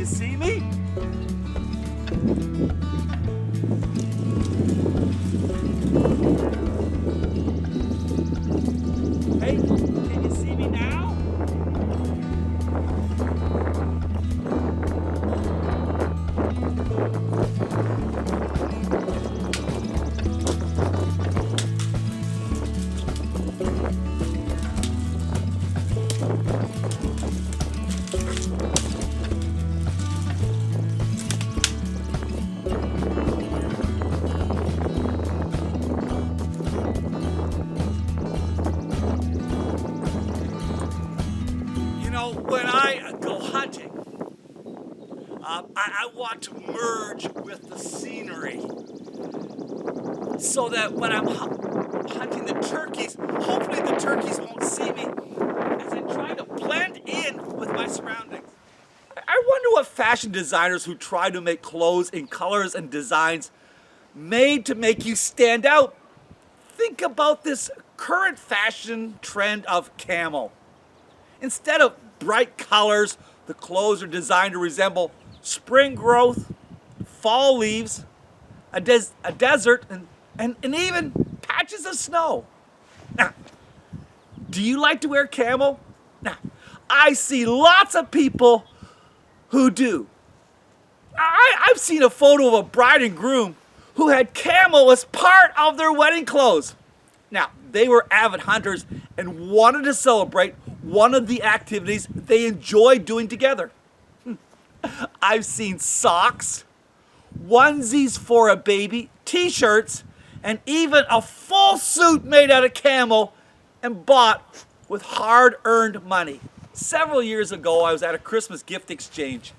see me? Hey, can you see me now? You know, when I go hunting, I want to merge with the scenery so that when I'm hunting the turkeys, hopefully the turkeys won't see me as I try to blend in with my surroundings. I wonder what fashion designers who try to make clothes in colors and designs made to make you stand out think about this current fashion trend of camo. Instead of bright colors, the clothes are designed to resemble spring growth, fall leaves, a desert, and even patches of snow. Now, do you like to wear camo? Now, I see lots of people who do. I've seen a photo of a bride and groom who had camo as part of their wedding clothes. Now, they were avid hunters and wanted to celebrate one of the activities they enjoyed doing together. I've seen socks, onesies for a baby, t-shirts, and even a full suit made out of camo and bought with hard-earned money. Several years ago, I was at a Christmas gift exchange.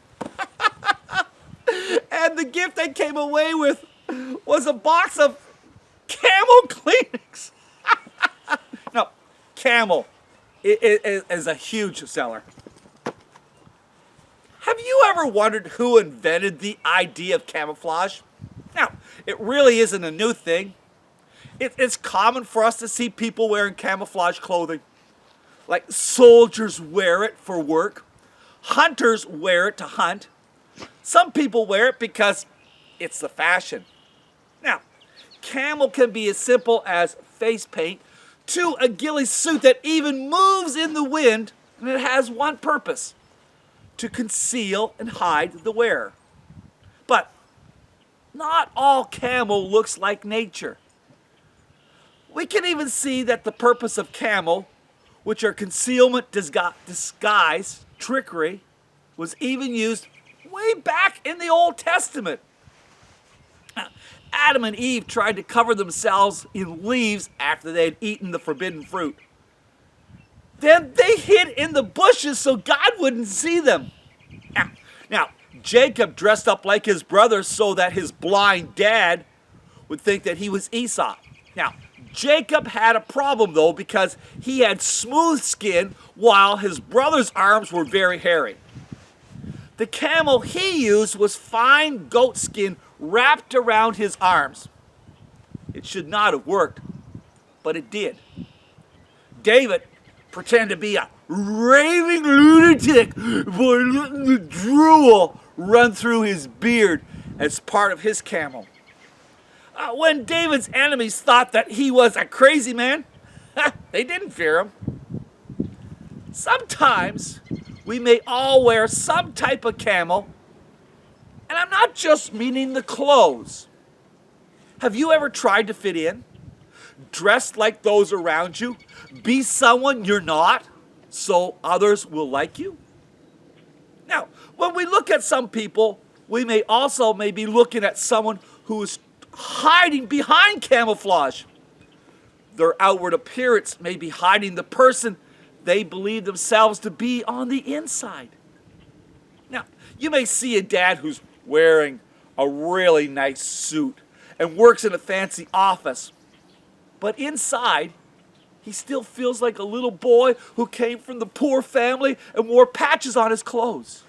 And the gift I came away with was a box of Camel Kleenex. No, Camel is a huge seller. Have you ever wondered who invented the idea of camouflage? Now, it really isn't a new thing. It's common for us to see people wearing camouflage clothing. Like soldiers wear it for work. Hunters wear it to hunt. Some people wear it because it's the fashion. Now, camo can be as simple as face paint to a ghillie suit that even moves in the wind, and it has one purpose: to conceal and hide the wearer. But not all camo looks like nature. We can even see that the purpose of camo, which are concealment, disguise, trickery, was even used way back in the Old Testament. Adam and Eve tried to cover themselves in leaves after they had eaten the forbidden fruit. Then they hid in the bushes so God wouldn't see them. Now, Jacob dressed up like his brother so that his blind dad would think that he was Esau. Now, Jacob had a problem though because he had smooth skin while his brother's arms were very hairy. The camel he used was fine goat skin wrapped around his arms. It should not have worked, but it did. David pretended to be a raving lunatic by letting the drool run through his beard as part of his camo. When David's enemies thought that he was a crazy man, they didn't fear him. Sometimes we may all wear some type of camo, and I'm not just meaning the clothes. Have you ever tried to fit in? Dress like those around you? Be someone you're not so others will like you? Now, when we look at some people, we may also be looking at someone who is hiding behind camouflage. Their outward appearance may be hiding the person they believe themselves to be on the inside. Now, you may see a dad who's wearing a really nice suit and works in a fancy office, but inside, he still feels like a little boy who came from the poor family and wore patches on his clothes.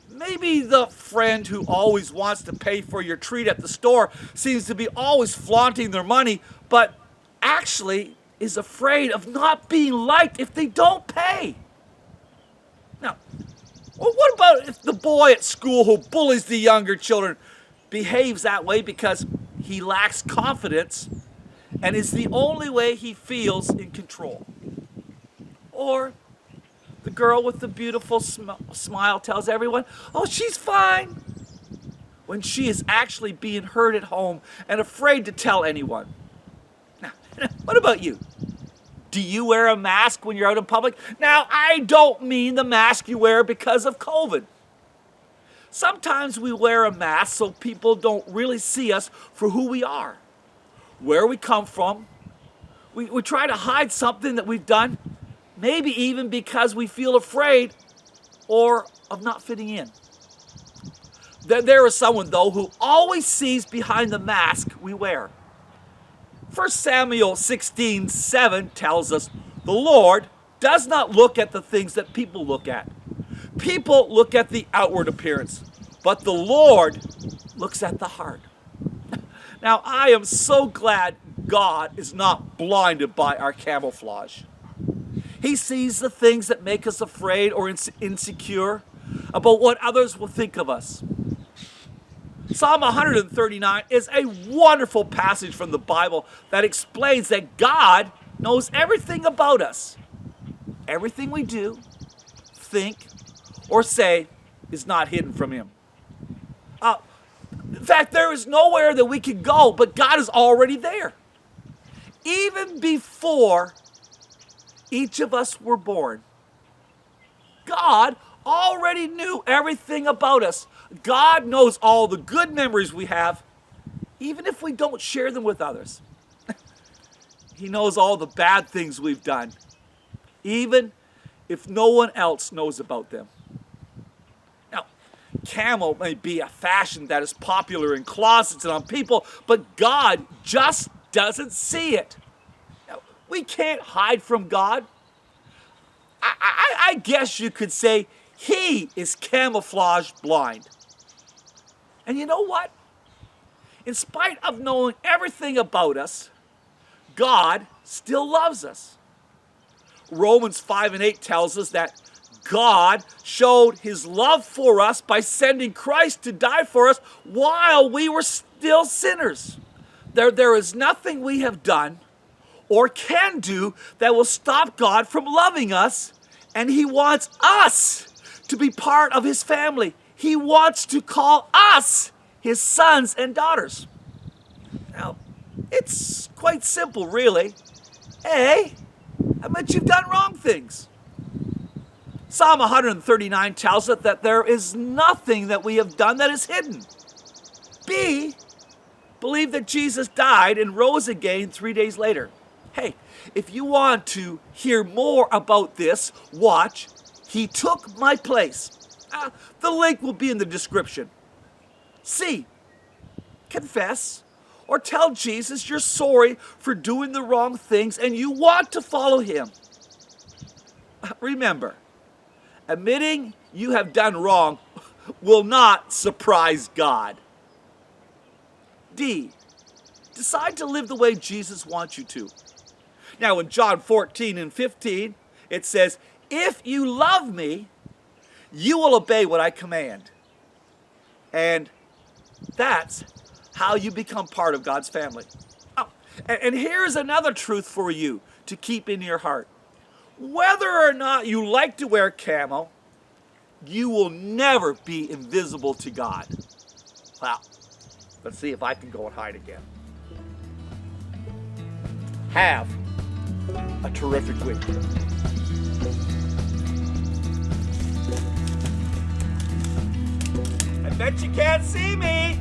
Maybe the friend who always wants to pay for your treat at the store seems to be always flaunting their money, but actually is afraid of not being liked if they don't pay. Now, Or what about if the boy at school who bullies the younger children behaves that way because he lacks confidence and is the only way he feels in control? Or the girl with the beautiful smile tells everyone, oh, she's fine, when she is actually being hurt at home and afraid to tell anyone. Now, what about you? Do you wear a mask when you're out in public? Now, I don't mean the mask you wear because of COVID. Sometimes we wear a mask so people don't really see us for who we are, where we come from. We try to hide something that we've done, maybe even because we feel afraid or of not fitting in. There is someone, though, who always sees behind the mask we wear. 1 Samuel 16:7 tells us, the Lord does not look at the things that people look at. People look at the outward appearance, but the Lord looks at the heart. Now, I am so glad God is not blinded by our camouflage. He sees the things that make us afraid or insecure about what others will think of us. Psalm 139 is a wonderful passage from the Bible that explains that God knows everything about us. Everything we do, think, or say is not hidden from Him. In fact, there is nowhere that we can go, but God is already there. Even before each of us were born, God already knew everything about us. God knows all the good memories we have, even if we don't share them with others. He knows all the bad things we've done, even if no one else knows about them. Now, camo may be a fashion that is popular in closets and on people, but God just doesn't see it. Now, we can't hide from God. I guess you could say He is camouflage blind. And you know what? In spite of knowing everything about us, God still loves us. Romans 5:8 tells us that God showed His love for us by sending Christ to die for us while we were still sinners. There is nothing we have done or can do that will stop God from loving us, and He wants us to be part of His family. He wants to call us His sons and daughters. Now, it's quite simple, really. Hey, I bet you've done wrong things. Psalm 139 tells us that there is nothing that we have done that is hidden. B, believe that Jesus died and rose again 3 days later. Hey, if you want to hear more about this, watch He Took My Place. The link will be in the description. C, confess or tell Jesus you're sorry for doing the wrong things and you want to follow Him. Remember, admitting you have done wrong will not surprise God. D, decide to live the way Jesus wants you to. Now in John 14:15, it says, if you love me, you will obey what I command. And that's how you become part of God's family. Oh, and here's another truth for you to keep in your heart. Whether or not you like to wear camo, you will never be invisible to God. Wow. Let's see if I can go and hide again. Have a terrific week. I bet you can't see me.